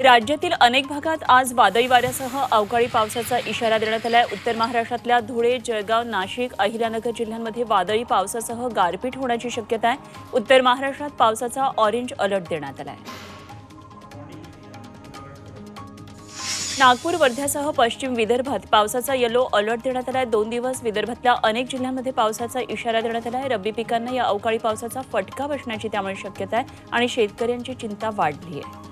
राज्यातील अनेक भागात आज वादळी वाऱ्यासह अवकाळी पावसाचा इशारा देण्यात आलाय। उत्तर महाराष्ट्रातल्या धुळे, जळगाव, नाशिक, अहिल्यानगर जिल्ह्यांमध्ये वादळी पावसासह गारपीट होण्याची शक्यता आहे। उत्तर महाराष्ट्रात पावसाचा ऑरेंज अलर्ट देण्यात आलाय। नागपूर, वर्ध्यासह पश्चिम विदर्भात पावसाचा येलो अलर्ट देण्यात आलाय। 2 दिवस विदर्भातल्या अनेक जिल्ह्यांमध्ये पावसाचा इशारा देण्यात आलाय। रब्बी पिकांना या अवकाळी पावसाचा फटका बसण्याची त्यामुळे शक्यता आहे आणि शेतकऱ्यांची चिंता वाढली आहे।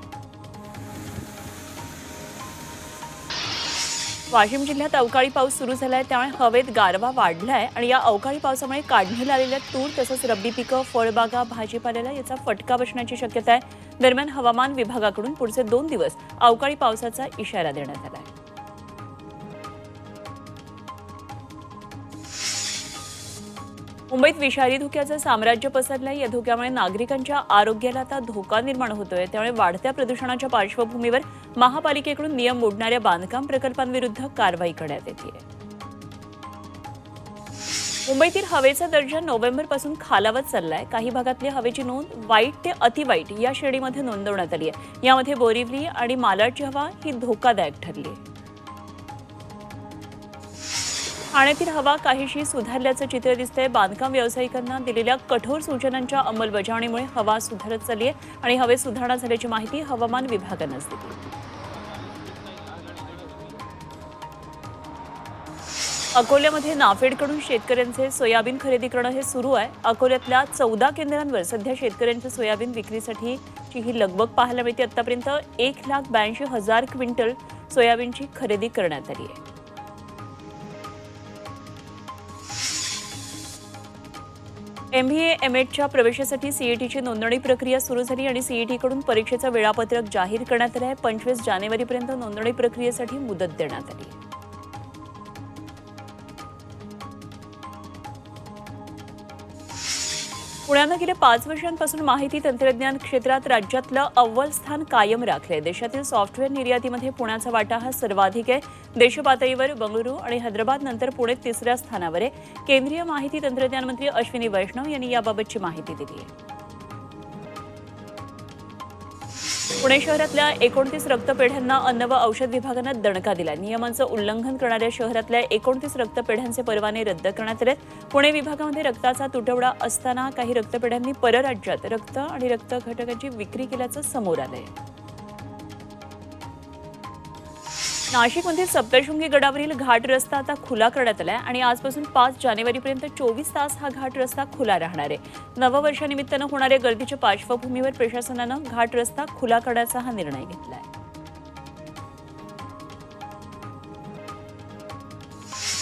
वाशिम जिल्ह्यात अवकाळी पाऊस सुरू झालाय, त्यामुळे हवेत गारवा वाढलाय आणि या अवकाळी पावसामुळे काढणीला आलेल्या तूर तसंच रब्बी पिकं, फळबागा, भाजीपाल्याला याचा फटका बसण्याची शक्यता आहे। दरम्यान हवामान विभागाकडून पुढचे 2 दिवस अवकाळी पावसाचा इशारा देण्यात आलाय। मुंबईत विषारी धुक्याचं साम्राज्य पसरलंय। या धुक्यामुळे नागरिकांच्या आरोग्याला आता धोका निर्माण होतोय, त्यामुळे वाढत्या प्रदूषणाच्या पार्श्वभूमीवर महापालिकेकडून नियम मोडणाऱ्या बांधकाम प्रकल्पांविरुद्ध कारवाई करण्यात येते। मुंबईतील हवेचा दर्जा नोव्हेंबरपासून खालावत चाललाय। काही भागातली हवेची नोंद वाईट ते अतिवाईट या श्रेणीमध्ये नोंदवण्यात आली आहे। यामध्ये बोरिवली आणि मालाडची हवा ही धोकादायक ठरली आहे। ठाण्यातील हवा काहीशी सुधारल्याचं चित्र दिसतंय। बांधकाम व्यावसायिकांना दिलेल्या कठोर सूचनांच्या अंमलबजावणीमुळे हवा सुधारत चालली आहे आणि हवेत सुधारणा झाल्याची माहिती हवामान विभागानं दिली। अकोल्यामध्ये नाफेडकडून शेतकऱ्यांचे सोयाबीन खरेदी करणं हे सुरू आहे। अकोल्यातल्या 14 केंद्रांवर सध्या शेतकऱ्यांच्या सोयाबीन विक्रीसाठीची ही लगबग पाहायला मिळते। आतापर्यंत 1,82,000 क्विंटल सोयाबीनची खरेदी करण्यात आली आहे। MBA M.Edच्या प्रवेशासाठी सीईटीची नोंदणी प्रक्रिया सुरू झाली आणि सीईटीकडून परीक्षेचं वेळापत्रक जाहीर करण्यात आलं आहे। 25 जानेवारीपर्यंत नोंदणी प्रक्रियेसाठी मुदत देण्यात आली आहे। पुण्यानं गेल्या 5 वर्षांपासून माहिती तंत्रज्ञान क्षेत्रात राज्यातलं अव्वल स्थान कायम राखलंय। देशातील सॉफ्टवेअर निर्यातीमध्ये पुण्याचा वाटा हा सर्वाधिक आहे। देशपातळीवर बंगळुरू आणि हैदराबाद नंतर पुणे 3ऱ्या स्थानावर आहे। केंद्रीय माहिती तंत्रज्ञान मंत्री अश्विनी वैष्णव यांनी याबाबतची माहिती दिली आहे। पुणे शहरातल्या 29 रक्तपेढ्यांना अन्न व औषध विभागानं दणका दिला। नियमांचं उल्लंघन करणाऱ्या शहरातल्या 29 रक्तपेढ्यांचे परवाने रद्द करण्यात आले। पुणे विभागामध्ये रक्ताचा तुटवडा असताना काही रक्तपेढ्यांनी परराज्यात रक्त आणि रक्त घटकांची विक्री केल्याचं समोर आलंय। नाशिकमध्ये सप्तशृंगी गडावरील घाट रस्ता आता खुला करण्यात आलाय आणि आजपासून 5 जानेवारीपर्यंत 24 तास हा घाट रस्ता खुला राहणार आहे। नववर्षानिमित्तानं होणाऱ्या गर्दीच्या पार्श्वभूमीवर प्रशासनानं घाट रस्ता खुला करण्याचा हा निर्णय घेतलाय।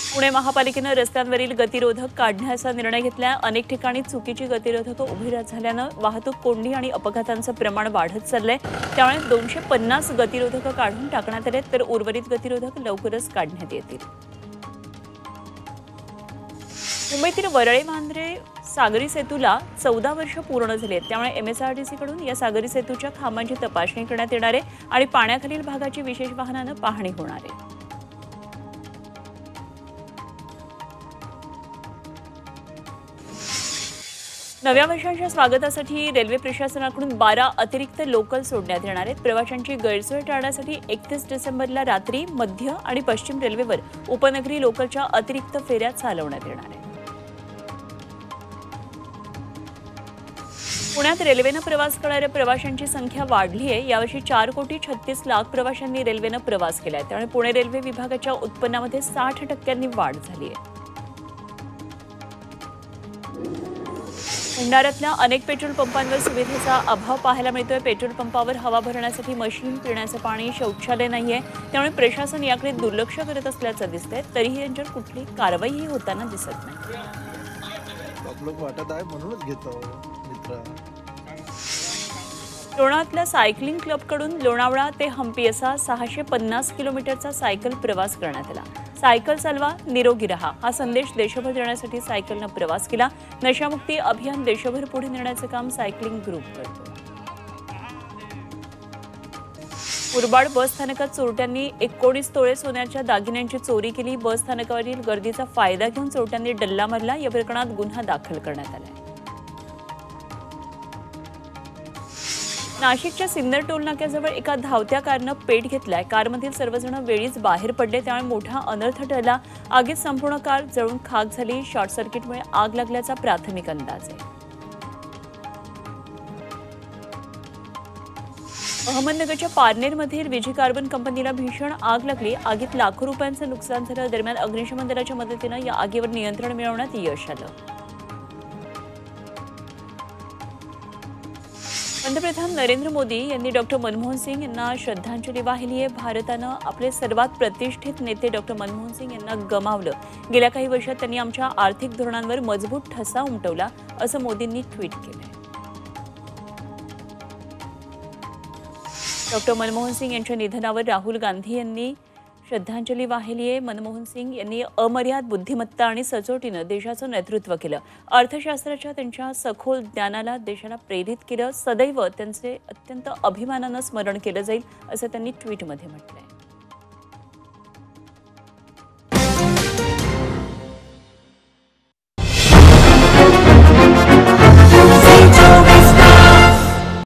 पुणे महापालिकेनं रस्त्यांवरील गतिरोधक काढण्याचा निर्णय घेतलाय। अनेक ठिकाणी चुकीची गतिरोधकं उभी झाल्यानं वाहतूक कोंडी आणि अपघातांचं प्रमाण वाढत चाललंय। त्यामुळे 250 गतिरोधकं काढून टाकण्यात आले, तर उर्वरित गतिरोधक लवकरच काढण्यात येतील। मुंबईतील वरळे वांद्रे सागरी सेतूला 14 वर्ष पूर्ण झाली आहेत। त्यामुळे MSRDCकडून या सागरी सेतूच्या खांबांची तपासणी करण्यात येणार आहे आणि पाण्याखालील भागाची विशेष वाहनानं पाहणी होणार आहे। नव्या वर्षाच्या स्वागतासाठी रेल्वे प्रशासनाकडून 12 अतिरिक्त लोकल सोडण्यात येणार आहेत। प्रवाशांची गैरसोय टाळण्यासाठी 31 डिसेंबरला रात्री मध्य आणि पश्चिम रेल्वेवर उपनगरी लोकलच्या अतिरिक्त फेऱ्या चालवण्यात येणार आहेत। पुण्यात रेल्वेनं प्रवास करणाऱ्या प्रवाशांची संख्या वाढली आहे। यावर्षी 4,36,00,000 प्रवाशांनी रेल्वेनं प्रवास केलाय। त्यामुळे पुणे रेल्वे विभागाच्या उत्पन्नामध्ये 60% वाढ झाली आहे। भंडाऱ्यातल्या अनेक पेट्रोल पंपांवर सुविधेचा अभाव पाहायला मिळतोय। पेट्रोल पंपावर हवा भरण्यासाठी मशीन, पिण्याचं पाणी, शौचालय नाहीये। त्यामुळे प्रशासन याकडे दुर्लक्ष करत असल्याचं दिसतंय। तरीही यांच्यावर कुठली कारवाईही होताना दिसत नाही। आपलं वाटत आहे म्हणूनच घेतो मित्र। लोणावळ्यातल्या सायकलिंग क्लबकडून लोणावळा ते हंपी असा 650 किलोमीटरचा सायकल प्रवास करण्यात आला। सायकल चालवा, निरोगी रहा हा संदेश देशभर देण्यासाठी सायकलनं प्रवास केला। नशामुक्ती अभियान देशभर पुढे नेण्याचं काम सायकलिंग ग्रुप करतो। मुरबाड बस स्थानकात चोरट्यांनी 19 तोळे सोन्याच्या दागिन्यांची चोरी केली। बस स्थानकावरील गर्दीचा फायदा घेऊन चोरट्यांनी डल्ला मारला। या प्रकरणात गुन्हा दाखल करण्यात आला आहे। नाशिकच्या सिन्नर टोल नाक्याजवळ एका धावत्या कारनं पेट घेतलाय. कारमधील सर्वजण वेळीच बाहेर पडले, त्यामुळे मोठा अनर्थ टळला. आगीत संपूर्ण कार जळून खाक झाली. शॉर्ट सर्किटमुळे आग लागल्याचा प्राथमिक अंदाज आहे. अहमदनगरच्या पारनेरमधील विजी कार्बन कंपनीला भीषण आग लागली. आगीत लाखो रुपयांचं नुकसान झालं. दरम्यान अग्निशमन दलाच्या मदतीनं या आगीवर नियंत्रण मिळवण्यात यश आलं. पंतप्रधान नरेंद्र मोदी यांनी डॉक्टर मनमोहन सिंग यांना श्रद्धांजली वाहिली आहे. भारतानं आपले सर्वात प्रतिष्ठित नेते डॉक्टर मनमोहन सिंग यांना गमावलं. गेल्या काही वर्षात त्यांनी आमच्या आर्थिक धोरणांवर मजबूत ठसा उमटवला, असं मोदींनी ट्विट केलंय. डॉक्टर मनमोहन सिंग यांच्या निधनावर राहुल गांधी यांनी श्रद्धांजली वाहिली आहे. मनमोहन सिंग यांनी अमर्याद बुद्धिमत्ता आणि सचोटीनं देशाचं नेतृत्व केलं. अर्थशास्त्राच्या त्यांच्या सखोल ज्ञानाला देशाला प्रेरित केलं. सदैव त्यांचे अत्यंत अभिमानानं स्मरण केलं जाईल, असं त्यांनी ट्विटमध्ये म्हटलंय.